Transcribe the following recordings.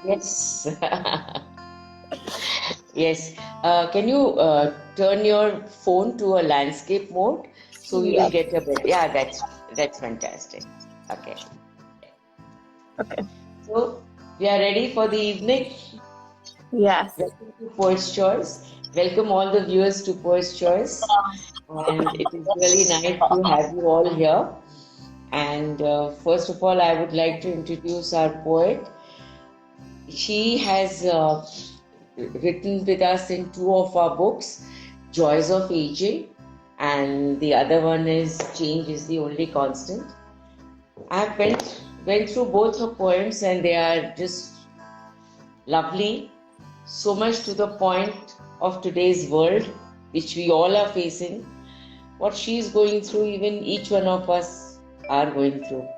Yes. Yes. Can you turn your phone to a landscape mode so we will Yes. get a better. Yeah, that's fantastic. Okay. Okay. So we are ready for the evening. Yes. Welcome to Poet's Choice. Welcome all the viewers to Poet's Choice. And it is really nice to have you all here. And first of all, I would like to introduce our poet. She has written with us in two of our books, Joys of Aging, and the other one is Change is the Only Constant. I went through both her poems and they are just lovely, so much to the point of today's world, which we all are facing. What she's going through, even each one of us are going through.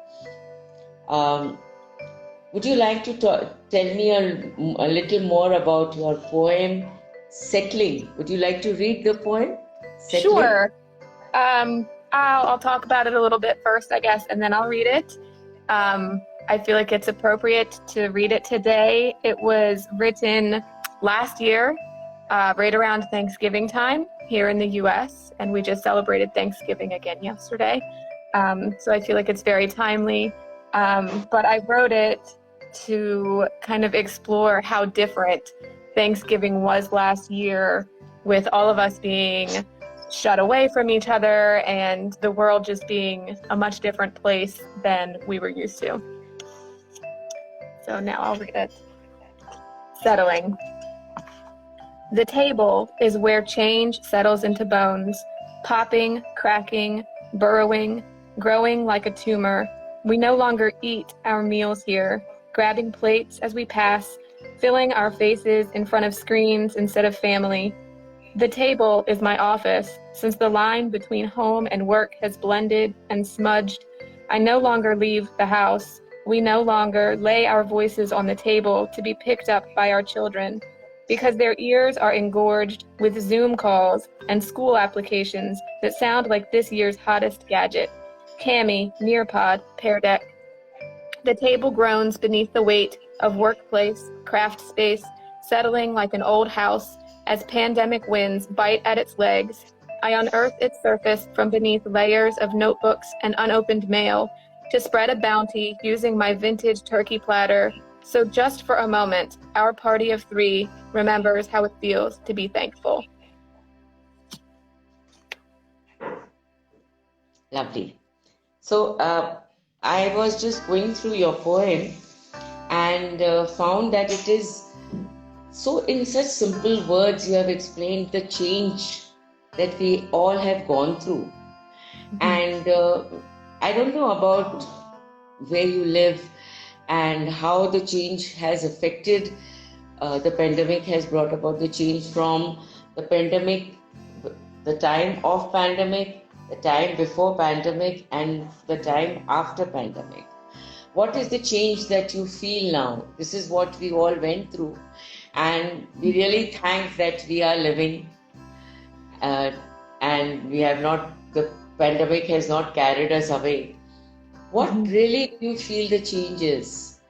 Would you like to tell me a little more about your poem, Settling? Would you like to read the poem, Settling? Sure. I'll talk about it a little bit first, I guess, and then I'll read it. I feel like it's appropriate to read it today. It was written last year, right around Thanksgiving time here in the US, and we just celebrated Thanksgiving again yesterday. So I feel like it's very timely. But I wrote it to kind of explore how different Thanksgiving was last year, with all of us being shut away from each other and the world just being a much different place than we were used to. So now I'll read it. Settling. The table is where change settles into bones, popping, cracking, burrowing, growing like a tumor. We no longer eat our meals here, grabbing plates as we pass, filling our faces in front of screens instead of family. The table is my office. Since the line between home and work has blended and smudged, I no longer leave the house. We no longer lay our voices on the table to be picked up by our children, because their ears are engorged with Zoom calls and school applications that sound like this year's hottest gadget, Cami, Nearpod, Pear Deck. The table groans beneath the weight of workplace, craft space, settling like an old house as pandemic winds bite at its legs. I unearth its surface from beneath layers of notebooks and unopened mail to spread a bounty using my vintage turkey platter. So just for a moment, our party of three remembers how it feels to be thankful. Lovely. So I was just going through your poem and found that it is so, in such simple words, you have explained the change that we all have gone through. And I don't know about where you live and how the change has affected, the pandemic has brought about the change from the pandemic, the time of pandemic, the time before pandemic, and the time after pandemic. What is the change that you feel now? This is what we all went through. And we really thank that we are living and we have not, the pandemic has not carried us away. What really do you feel the changes?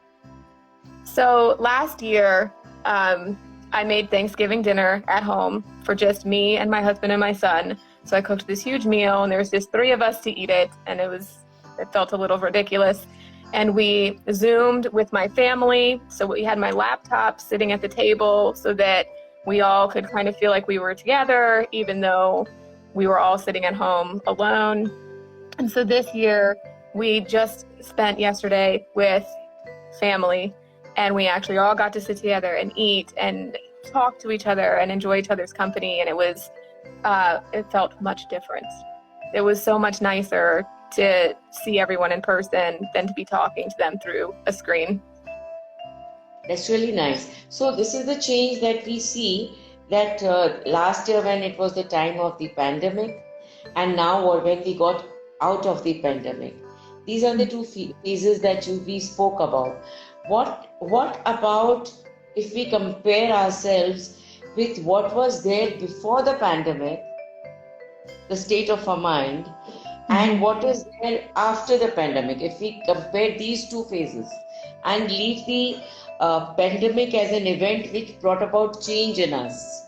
So last year, I made Thanksgiving dinner at home for just me and my husband and my son. So I cooked this huge meal and there was just three of us to eat it, and it felt a little ridiculous. And we Zoomed with my family. So we had my laptop sitting at the table so that we all could kind of feel like we were together, even though we were all sitting at home alone. And so this year, we just spent yesterday with family, and we actually all got to sit together and eat and talk to each other and enjoy each other's company. And it felt much different. It was so much nicer to see everyone in person than to be talking to them through a screen. That's really nice. So this is the change that we see, that last year when it was the time of the pandemic, and now when we got out of the pandemic. These are the two phases that we spoke about. What about if we compare ourselves with what was there before the pandemic, the state of our mind, and what is there after the pandemic? If we compare these two phases, and leave the pandemic as an event which brought about change in us.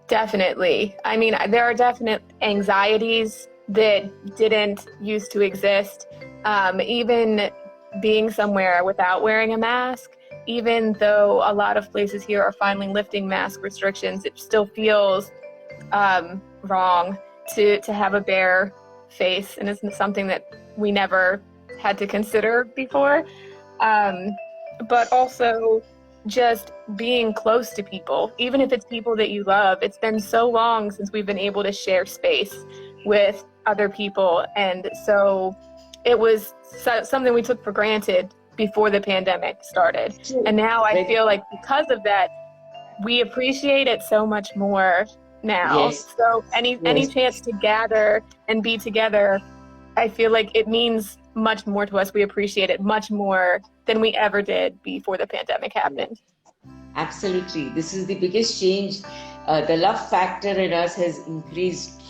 Definitely. I mean, there are definite anxieties that didn't used to exist. Even being somewhere without wearing a mask, even though a lot of places here are finally lifting mask restrictions, it still feels wrong to have a bare face, and it's something that we never had to consider before. Um, but also just being close to people, even if it's people that you love. It's been so long since we've been able to share space with other people, and so it was something we took for granted before the pandemic started. True. And now I Very, feel like because of that, we appreciate it so much more now. yes, So any yes, chance to gather and be together, I feel like it means much more to us. We appreciate it much more than we ever did before the pandemic happened. absolutely. This is the biggest change. The love factor in us has increased.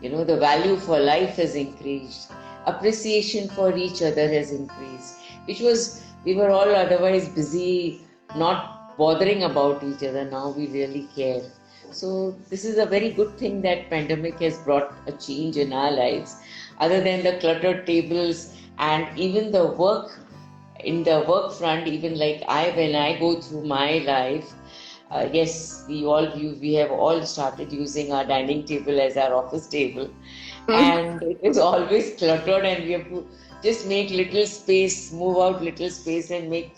You know, the value for life has increased. Appreciation for each other has increased, which was, we were all otherwise busy, not bothering about each other. Now we really care. So this is a very good thing that pandemic has brought a change in our lives. Other than the cluttered tables and even the work, in the work front, even like when I go through my life, yes, we have all started using our dining table as our office table, and it is always cluttered, and we have to just make little space, move out little space, and make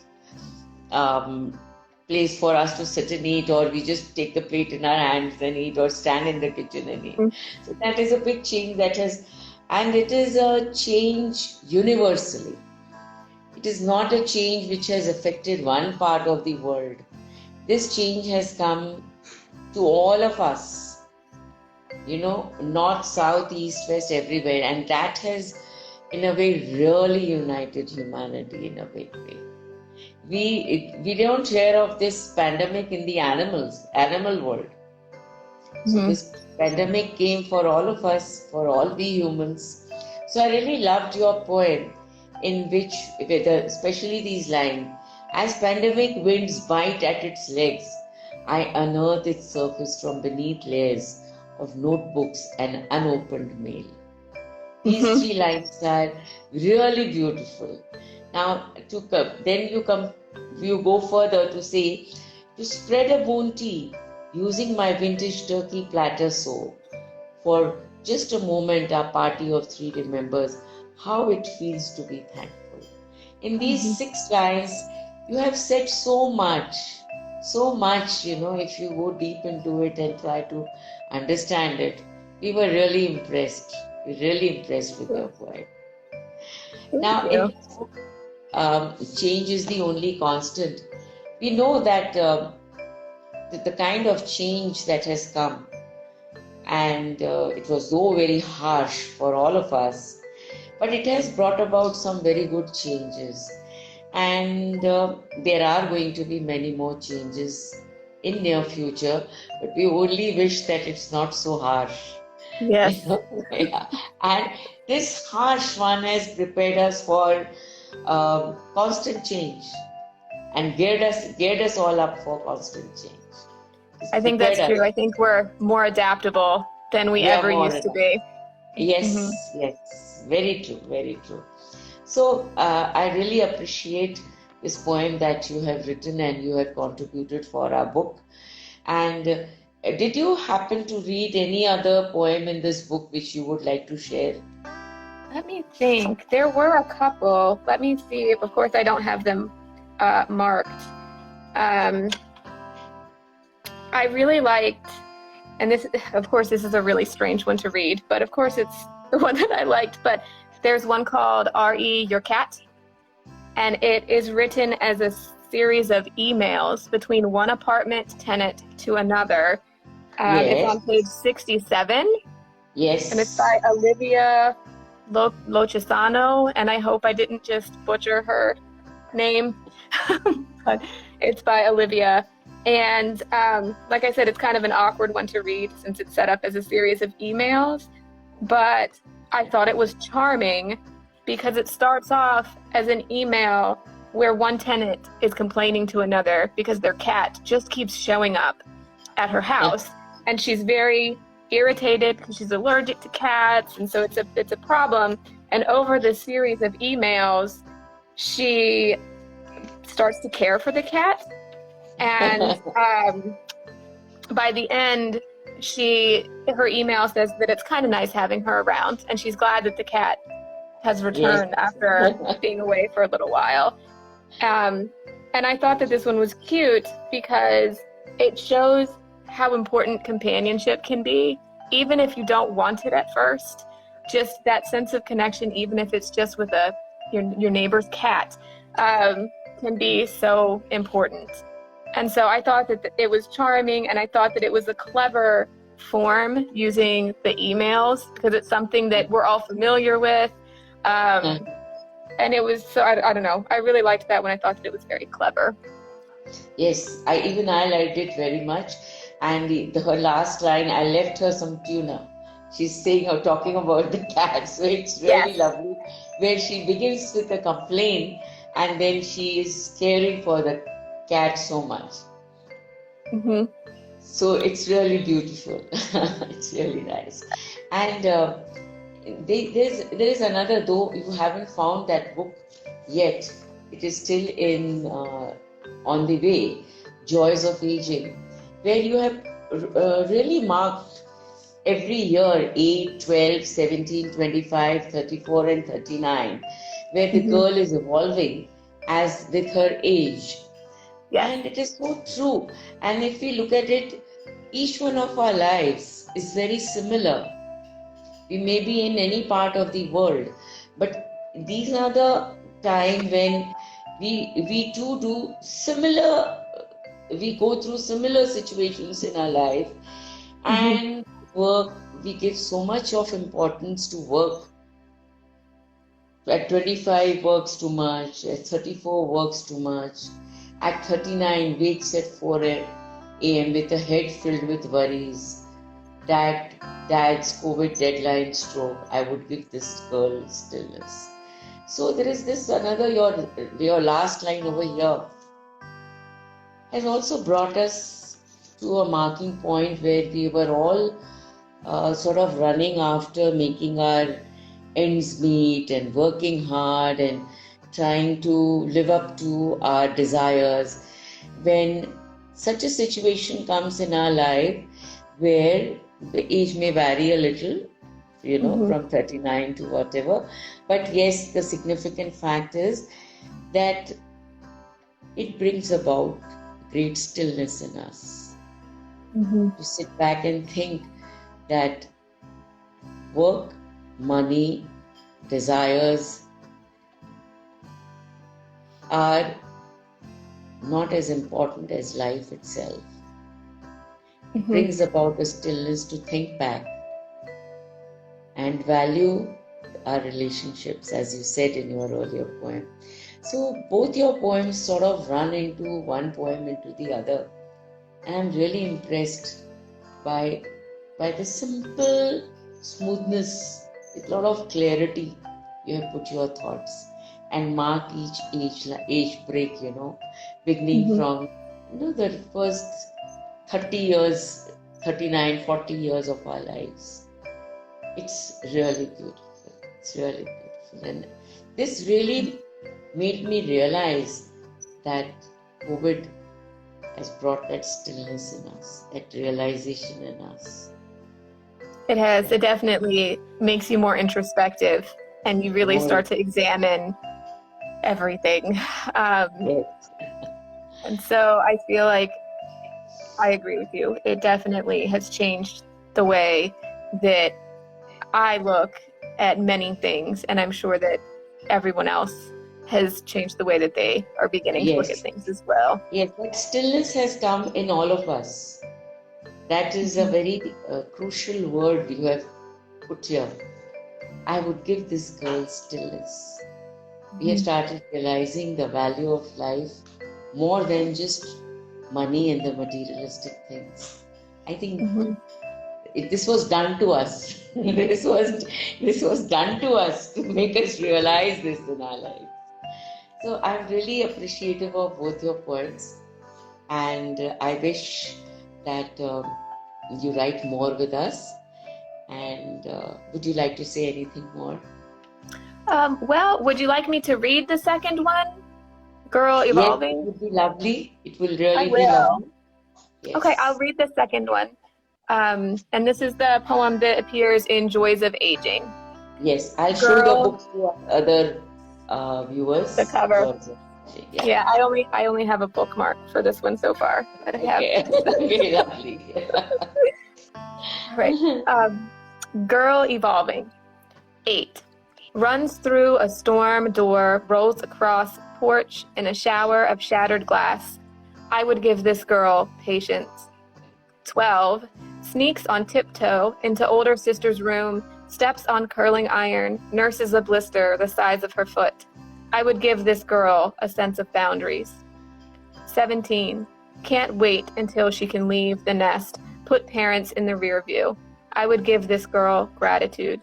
um, place for us to sit and eat, or we just take the plate in our hands and eat, or stand in the kitchen and eat. So that is a big change that has, and it is a change universally. It is not a change which has affected one part of the world. This change has come to all of us, you know, north, south, east, west, everywhere. And that has, in a way, really united humanity in a big way. We don't hear of this pandemic in the animal world. So Mm-hmm. this pandemic came for all of us, for all the humans. So I really loved your poem, in which, especially these lines, as pandemic winds bite at its legs, I unearth its surface from beneath layers of notebooks and unopened mail. These Mm-hmm. three lines are really beautiful. Now, then you go further to say, to spread a bounty using my vintage turkey platter so, for just a moment, our party of three remembers how it feels to be thankful. In these Mm-hmm. 6 lines, you have said so much, so much, you know, if you go deep into it and try to understand it. We were really impressed. We're really impressed with your poem. Thank Now, in you. this book, change is the only constant. We know that the kind of change that has come, and it was so very harsh for all of us, but it has brought about some very good changes, and there are going to be many more changes in near future, but we only wish that it's not so harsh. You Yes. know? Yeah. And this harsh one has prepared us for constant change, and geared us all up for constant change. It's I think prepared that's us. true. I think we're more adaptable than we We are ever more used to adaptable. be. Mm-hmm. Yes, yes, very true, very true. So I really appreciate this poem that you have written and you have contributed for our book. And did you happen to read any other poem in this book which you would like to share? Let me think. There were a couple. Let me see. Of course, I don't have them marked. Um, I really liked, and this, of course, this is a really strange one to read, but of course, it's the one that I liked. But there's one called R.E. Your Cat, and it is written as a series of emails between one apartment tenant to another. It's Yes, on page 67, and it's yes. by Olivia Lochisano, and I hope I didn't just butcher her name, but it's by Olivia. And like I said, it's kind of an awkward one to read since it's set up as a series of emails, but I thought it was charming because it starts off as an email where one tenant is complaining to another because their cat just keeps showing up at her house, and she's very irritated because she's allergic to cats, and so it's a problem. And over the series of emails, she starts to care for the cat, and by the end, her email says that it's kind of nice having her around, and she's glad that the cat has returned after being away for a little while. And I thought that this one was cute because it shows how important companionship can be, even if you don't want it at first. Just that sense of connection, even if it's just with your neighbor's cat, can be so important. And so I thought that it was charming, and I thought that it was a clever form using the emails because it's something that we're all familiar with. And it was, so I don't know, I really liked that one. I thought that it was very clever. Yes, I liked it very much. And her last line, I left her some tuna. She's saying or talking about the cat. So it's really lovely, where she begins with a complaint and then she is caring for the cat so much. Mm-hmm. So it's really beautiful. It's really nice. And there is another, though you haven't found that book yet, it is still on the way, Joys of Aging, where you have really marked every year 8, 12, 17, 25, 34 and 39, where the girl is evolving as with her age. Yes. And it is so true. And if we look at it, each one of our lives is very similar. We may be in any part of the world, but these are the time when we too do similar, we go through similar situations in our life, and work, we give so much of importance to work. At 25 works too much, at 34 works too much, at 39 wakes at 4 a.m. with a head filled with worries. Dad's COVID deadline stroke, I would give this girl stillness. So there is this another, your last line over here has also brought us to a marking point where we were all sort of running after making our ends meet and working hard and trying to live up to our desires. When such a situation comes in our life where the age may vary a little, from 39 to whatever. But yes, the significant fact is that it brings about great stillness in us. To sit back and think that work, money, desires are not as important as life itself. It brings about a stillness to think back and value our relationships, as you said in your earlier poem. So both your poems sort of run into one poem into the other. And I'm really impressed by the simple smoothness, with a lot of clarity you have put your thoughts and mark each age break, beginning from the first 30 years, 39, 40 years of our lives. It's really beautiful. It's really beautiful. And this really made me realize that COVID has brought that stillness in us, that realization in us. It has. It definitely makes you more introspective, and you really start to examine everything. Yes. And so I feel like I agree with you. It definitely has changed the way that I look at many things, and I'm sure that everyone else has changed the way that they are beginning to look at things as well. Yes, but stillness has come in all of us. That is a very crucial word you have put here. I would give this girl stillness. We have started realizing the value of life more than just money and the materialistic things. I think this was done to us. This was done to us to make us realize this in our life. So I'm really appreciative of both your poems, and I wish that you write more with us. And would you like to say anything more? Well, would you like me to read the second one? Girl Yes, it Evolving? would be lovely. It will I really be will. lovely. Okay, I'll Yes. read the second one. And this is the poem that appears in Joys of Aging. Yes, I'll show the Girl, book to our other the viewers. cover. Yeah. Yeah, I only have a bookmark for this one so far, but I have. Okay. Okay, lovely. All right. Girl Evolving. 8. Runs through a storm door, rolls across porch in a shower of shattered glass. I would give this girl patience. 12. Sneaks on tiptoe into older sister's room, steps on curling iron, nurses a blister the size of her foot. I would give this girl a sense of boundaries. 17. Can't wait until she can leave the nest, put parents in the rear view. I would give this girl gratitude.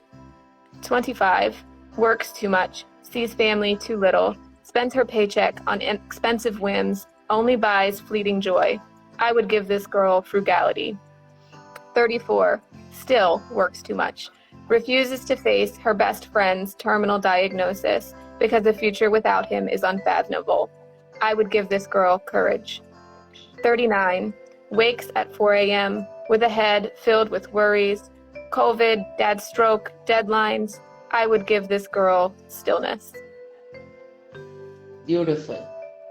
25. Works too much, sees family too little, spends her paycheck on expensive whims, only buys fleeting joy. I would give this girl frugality. 34. Still works too much, refuses to face her best friend's terminal diagnosis because a future without him is unfathomable. I would give this girl courage. 39. Wakes at 4 a.m. with a head filled with worries, COVID, dad's stroke, deadlines. I would give this girl stillness. Beautiful.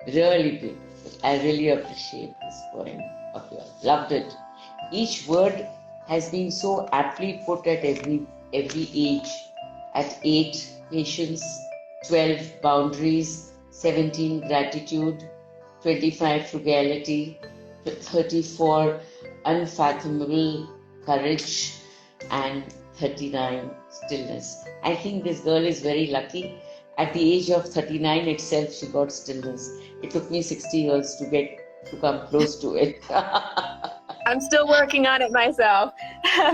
Really beautiful. I really appreciate this poem of yours. Loved it. Each word has been so aptly put at every age. At 8, patience, 12, boundaries, 17, gratitude, 25, frugality, 34, unfathomable courage, and 39, stillness. I think this girl is very lucky. At the age of 39 itself, she got stillness. It took me 60 years to come close to it. I'm still working on it myself,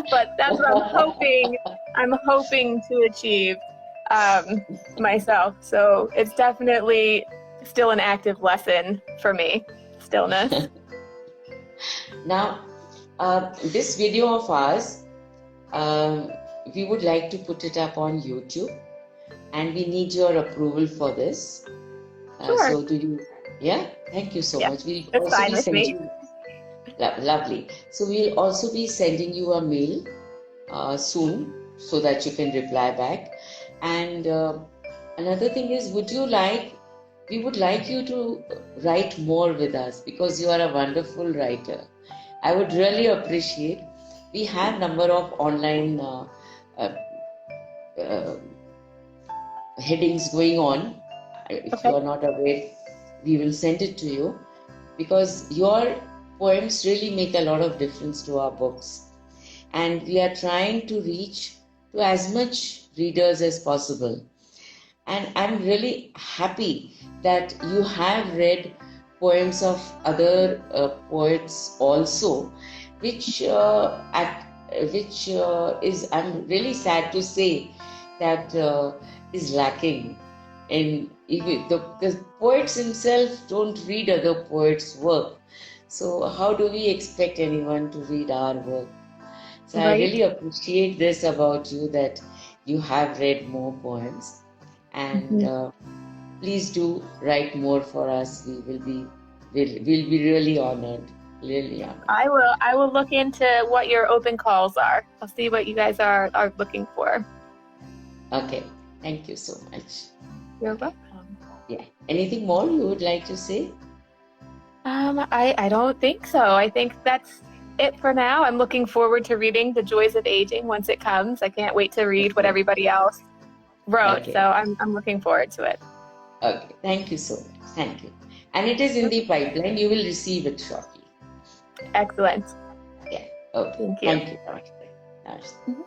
but that's what I'm hoping to achieve myself. So it's definitely still an active lesson for me, stillness. Now, this video of ours, we would like to put it up on YouTube, and we need your approval for this. Sure. So do you? Yeah, thank you so much. We'll That's also fine be with sending me. you. Lovely. So we'll also be sending you a mail soon, so that you can reply back. And another thing is, we would like you to write more with us, because you are a wonderful writer. I would really appreciate. We have number of online headings going on. If you are not aware, we will send it to you, because your poems really make a lot of difference to our books, and we are trying to reach to as much readers as possible. And I'm really happy that you have read poems of other poets also, which is, I'm really sad to say, that is lacking. And even the poets themselves don't read other poets' work. So how do we expect anyone to read our work? So I really appreciate this about you, that you have read more poems, and please do write more for us. We'll be really honored. Really honored. I will look into what your open calls are. I'll see what you guys are looking for. Okay. Thank you so much. You're welcome. Yeah. Anything more you would like to say? I don't think so. I think that's it for now. I'm looking forward to reading The Joys of Aging once it comes. I can't wait to read what everybody else wrote. Okay. So I'm looking forward to it. Okay. Thank you so much. Thank you. And it is in the pipeline. You will receive it shortly. Excellent. Yeah. Okay. Thank you. Thank you. Namaste. Namaste.